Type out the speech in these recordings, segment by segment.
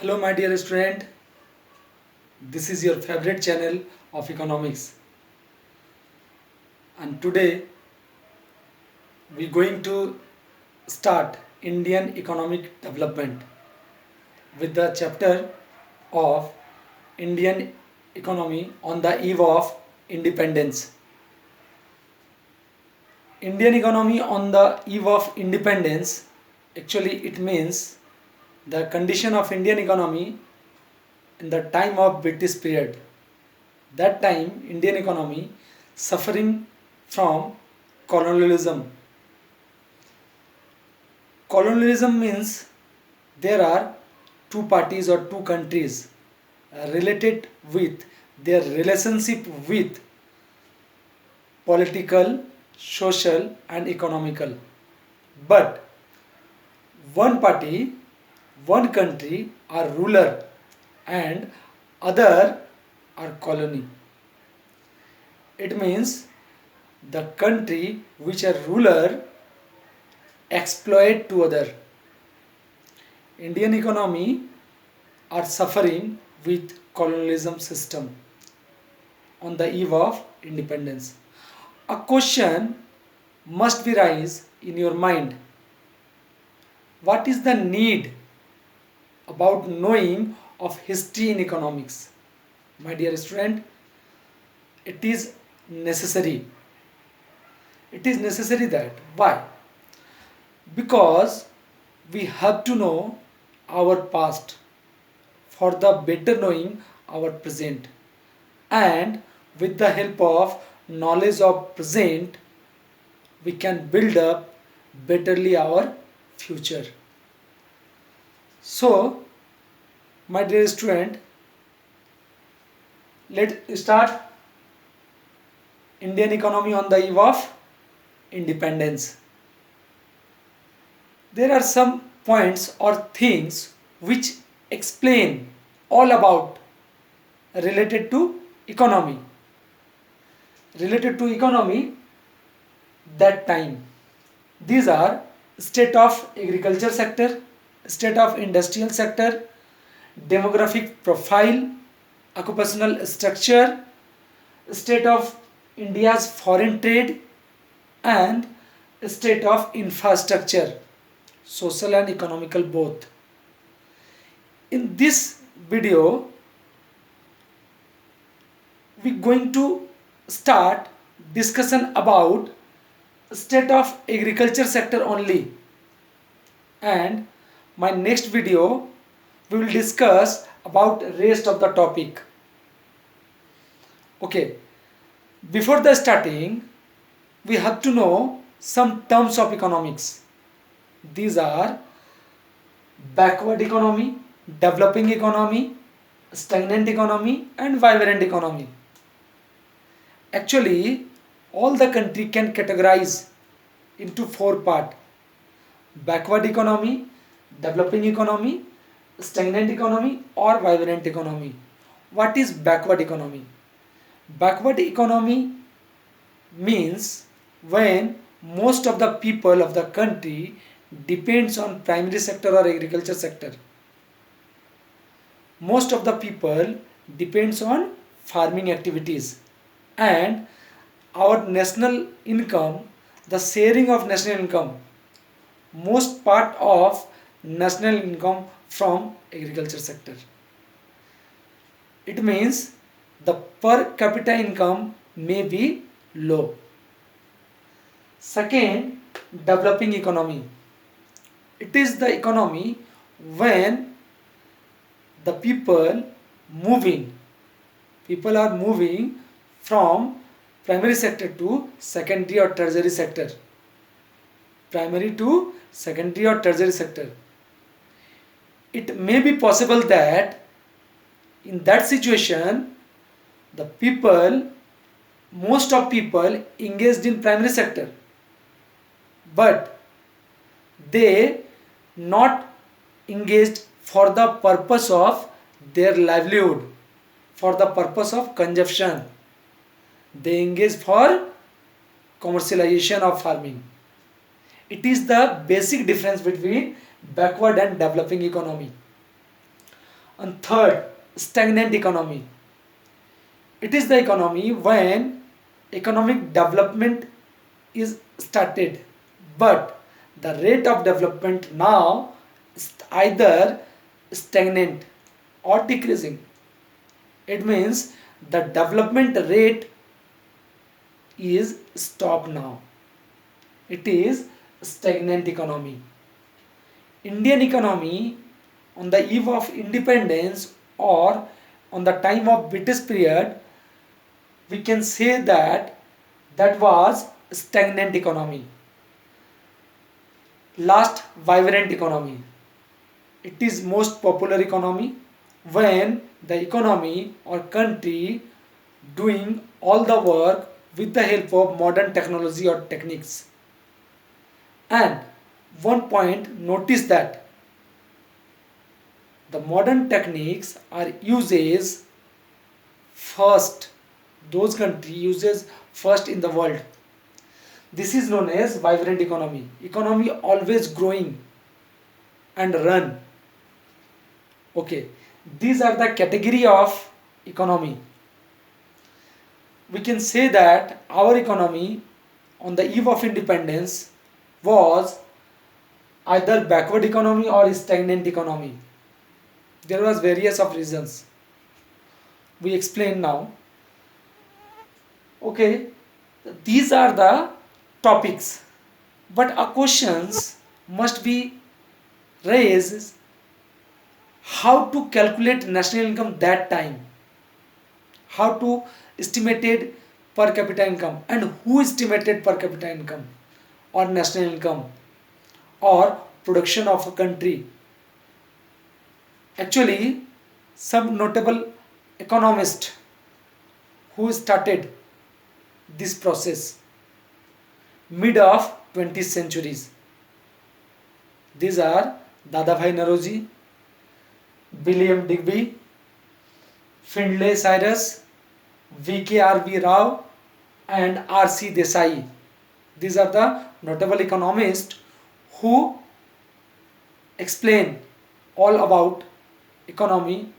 Hello, my dear student. This is your favorite channel of economics, and today we're going to start Indian economic development with the chapter of Indian economy on the eve of independence. Indian economy on the eve of independence, actually, it means the condition of Indian economy in the time of British period. That time, Indian economy suffering from colonialism. Colonialism means there are two parties or two countries related with their relationship with political, social and economical. But one party, one country are ruler and other are colony. It means the country which are ruler exploit to other. Indian economy are suffering with colonialism system on the eve of independence. A question must be rise in your mind. What is the need about knowing of history in economics? My dear student, it is necessary. It is necessary that why? Because we have to know our past for the better knowing our present, and with the help of knowledge of present we can build up betterly our future. So my dear student, let's start Indian economy on the eve of independence. There are some points or things which explain all about related to economy. Related to economy that time. These are state of agriculture sector, state of industrial sector, demographic profile, occupational structure, state of India's foreign trade, and state of infrastructure, social and economical both. In this video, we're going to start discussion about state of agriculture sector only, and my next video we will discuss about rest of the topic. Okay, before the starting we have to know some terms of economics. These are backward economy, developing economy, stagnant economy and vibrant economy. Actually, all the country can categorize into four part: backward economy, developing economy, stagnant economy or vibrant economy. What is backward economy? Backward economy means when most of the people of the country depends on primary sector or agriculture sector. Most of the people depends on farming activities, and our national income, the sharing of national income, most part of national income from agriculture sector. It means the per capita income may be low. Second, developing economy. It is the economy when the people are moving from primary sector to secondary or tertiary sector. Primary to secondary or tertiary sector. It may be possible that in that situation the people, most of people engaged in primary sector, but they not engaged for the purpose of their livelihood, for the purpose of consumption. They engage for commercialization of farming. It is the basic difference between backward and developing economy. And third, stagnant economy. It is the economy when economic development is started, but the rate of development now is either stagnant or decreasing. It means the development rate is stopped now. It is stagnant economy. Indian economy on the eve of independence or on the time of British period, we can say that that was stagnant economy. Last, vibrant economy. It is most popular economy when the economy or country doing all the work with the help of modern technology or techniques. And one point, notice that the modern techniques are uses first, those country uses first in the world. This is known as vibrant economy. Economy always growing and run. Okay, these are the category of economy. We can say that our economy on the eve of independence was either backward economy or stagnant economy. There was various of reasons. We explain now. Okay, these are the topics, but a questions must be raised: how to calculate national income that time, how to estimated per capita income, and who estimated per capita income or national income or production of a country. Actually, some notable economists who started this process mid of 20th centuries. These are Dadabhai Naroji, William Digby, Findlay Cyrus, V.K.R.V. Rao, and R.C. Desai. These are the notable economists who explain all about economy.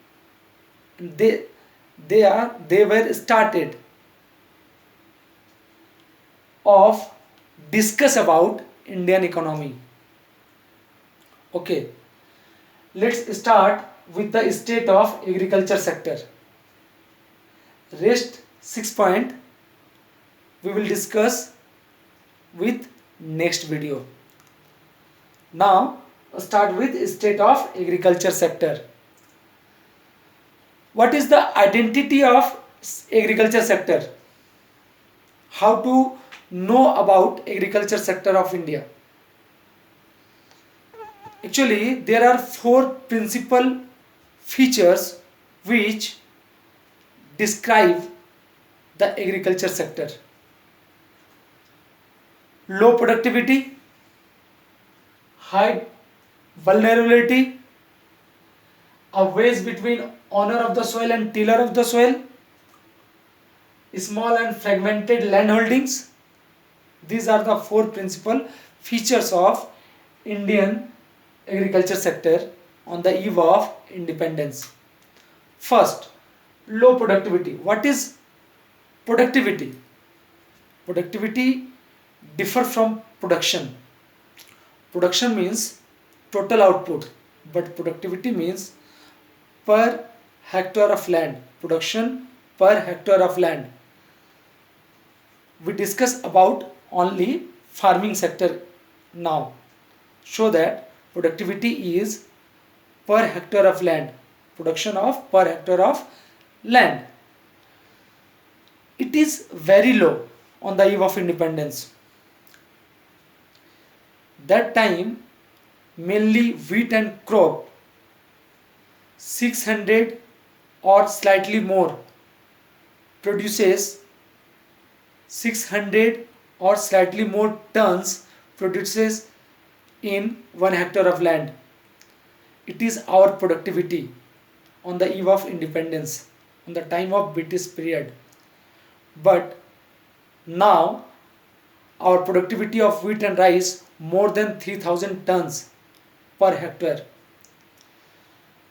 They were started of discuss about Indian economy. Okay, let's start with the state of agriculture sector. Rest 6 point we will discuss with next video. Now start with state of agriculture sector. What is the identity of agriculture sector? How to know about agriculture sector of India? Actually, there are 4 principal features which describe the agriculture sector. Low productivity, high vulnerability, a wedge between owner of the soil and tiller of the soil, small and fragmented land holdings. These are the 4 principal features of Indian agriculture sector on the eve of independence. First, low productivity. What is productivity? Productivity differ from production. Production means total output, but productivity means per hectare of land. Production per hectare of land. We discuss about only farming sector now. Show that productivity is per hectare of land. Production of per hectare of land. It is very low on the eve of independence. That time mainly wheat and crop 600 or slightly more produces 600 or slightly more tons produces in 1 hectare of land. It is our productivity on the eve of independence, on the time of British period. But now our productivity of wheat and rice more than 3000 tons per hectare.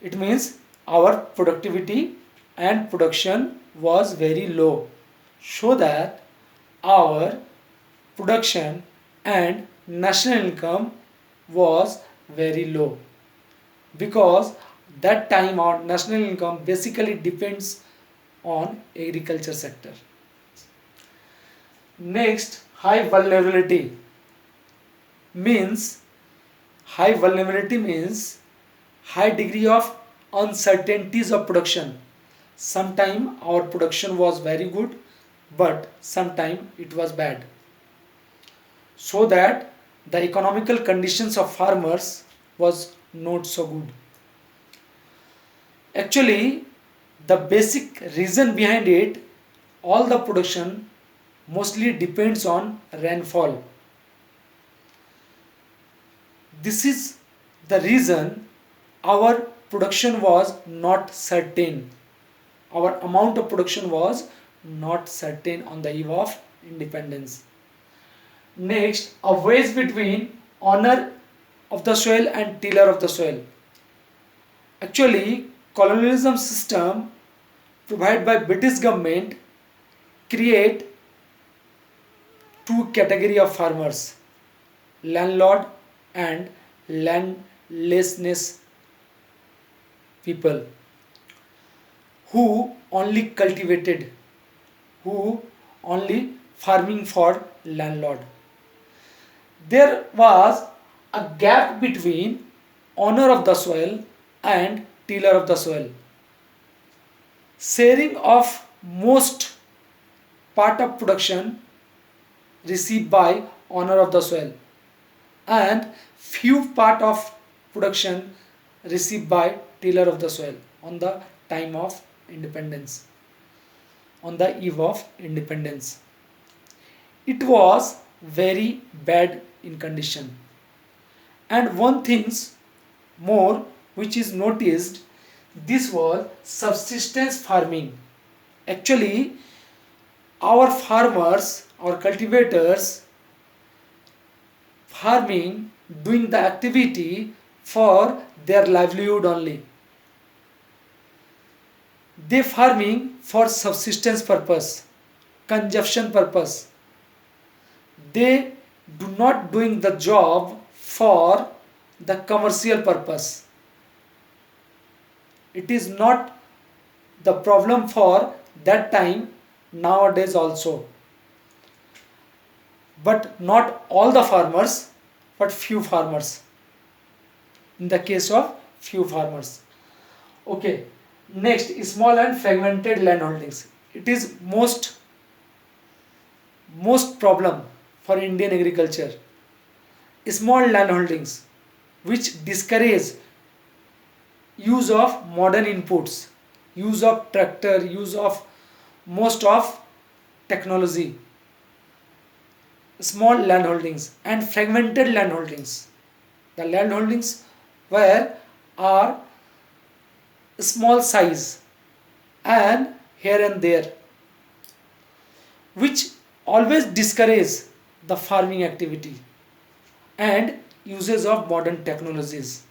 It means our productivity and production was very low, so that our production and national income was very low, because that time our national income basically depends on agriculture sector. Next, high vulnerability means high degree of uncertainties of production. Sometime our production was very good, but sometime it was bad, so that the economical conditions of farmers was not so good. Actually, the basic reason behind it, all the production mostly depends on rainfall. This is the reason our production was not certain. Our amount of production was not certain on the eve of independence. Next, a wedge between owner of the soil and tiller of the soil. Actually, colonialism system provided by British government create two category of farmers: landlord and landlessness people, who only cultivated, who only farming for landlord. There was a gap between owner of the soil and tiller of the soil. Sharing of most part of production received by owner of the soil, and few part of production received by tiller of the soil on the time of independence, on the eve of independence. It was very bad in condition. And one things more which is noticed, this was subsistence farming. Actually, our farmers, our cultivators, farming, doing the activity for their livelihood only. They farming for subsistence purpose, consumption purpose. They do not doing the job for the commercial purpose. It is not the problem for that time, nowadays also. But not all the farmers, but few farmers. In the case of few farmers. Okay. Next, small and fragmented land holdings. It is most problem for Indian agriculture. Small land holdings which discourage use of modern inputs, use of tractor, use of most of technology. Small land holdings and fragmented land holdings. The land holdings where are small size and here and there, which always discourage the farming activity and uses of modern technologies.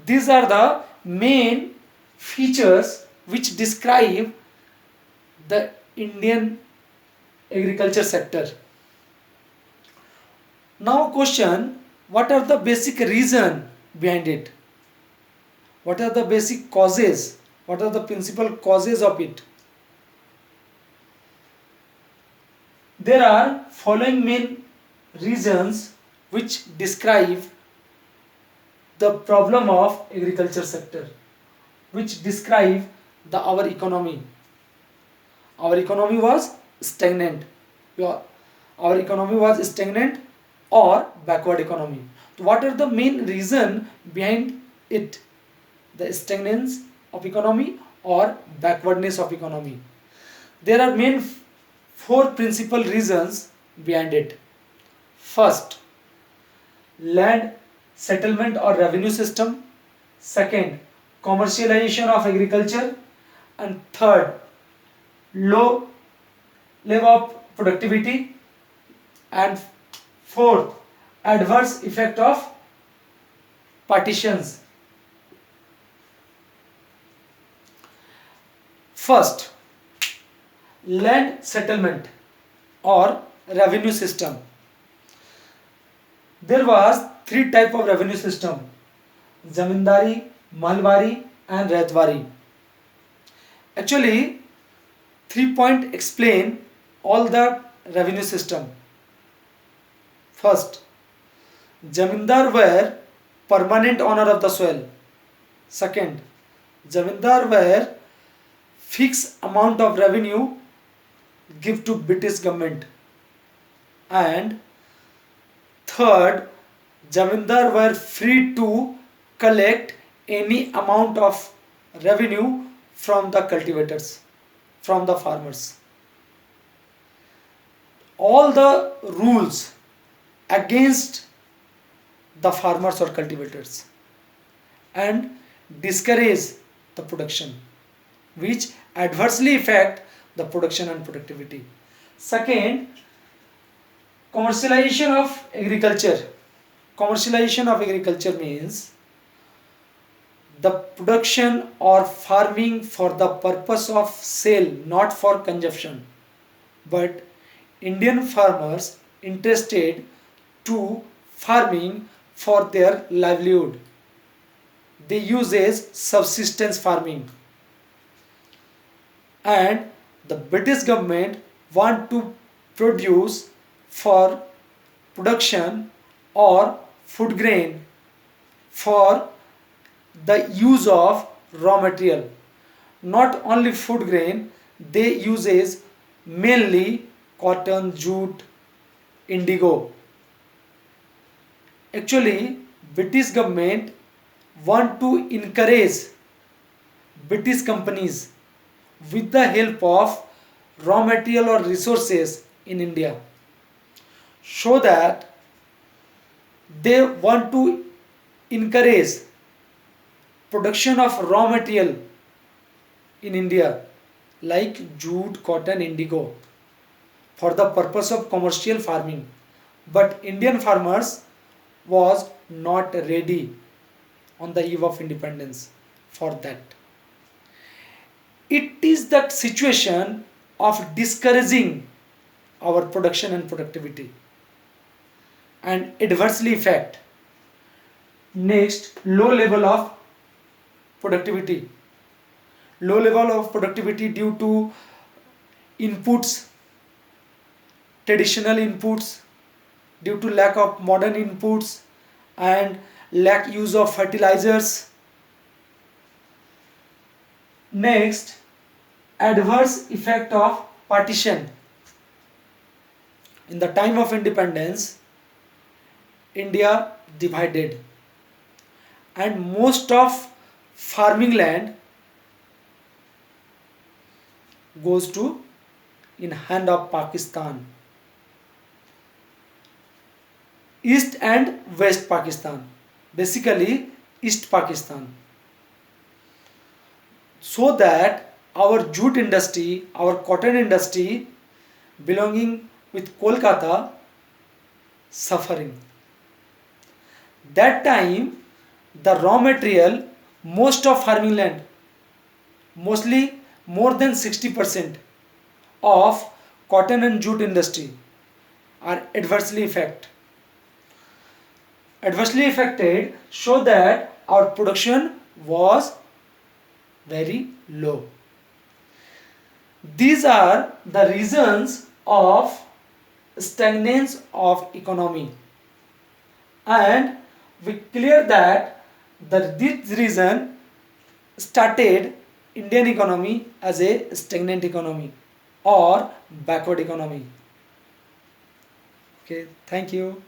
These are the main features which describe the Indian agriculture sector. Now question, what are the basic reason behind it? What are the basic causes? What are the principal causes of it? There are following main reasons which describe the problem of agriculture sector, which describe our economy. Our economy was stagnant. Our economy was stagnant or backward economy. So what are the main reason behind it? The stagnance of economy or backwardness of economy. There are main four principal reasons behind it. First, land settlement or revenue system. Second, commercialization of agriculture. And third, low level of productivity. And fourth, adverse effect of partitions. First, land settlement or revenue system. There was three type of revenue system: zamindari, malwari and raitwari. Actually, 3 point explain all the revenue system. First, zamindar were permanent owner of the soil. Second, zamindar were fixed amount of revenue give to British government. And third, zamindar were free to collect any amount of revenue from the cultivators, from the farmers. All the rules against the farmers or cultivators and discourage the production, which adversely affect the production and productivity. Second, commercialization of agriculture. Commercialization of agriculture means the production or farming for the purpose of sale, not for consumption. But Indian farmers interested to farming for their livelihood. They use as subsistence farming. And the British government want to produce for production or food grain for the use of raw material. Not only food grain, they uses mainly cotton, jute, indigo. Actually, British government want to encourage British companies with the help of raw material or resources in India, so that they want to encourage production of raw material in India like jute, cotton, indigo for the purpose of commercial farming. But Indian farmers was not ready on the eve of independence for that. It is that situation of discouraging our production and productivity and adversely affect. Next, low level of productivity. Low level of productivity due to inputs, traditional inputs, due to lack of modern inputs and lack use of fertilizers. Next, adverse effect of partition. In the time of independence, India divided and most of farming land goes to in hand of Pakistan, East and West Pakistan, basically East Pakistan, so that our jute industry, our cotton industry belonging with Kolkata suffering. That time the raw material, most of farming land, mostly more than 60% of cotton and jute industry are adversely affected, so that our production was very low. These are the reasons of stagnance of economy, and we clear that this reason started Indian economy as a stagnant economy or backward economy. Okay, thank you.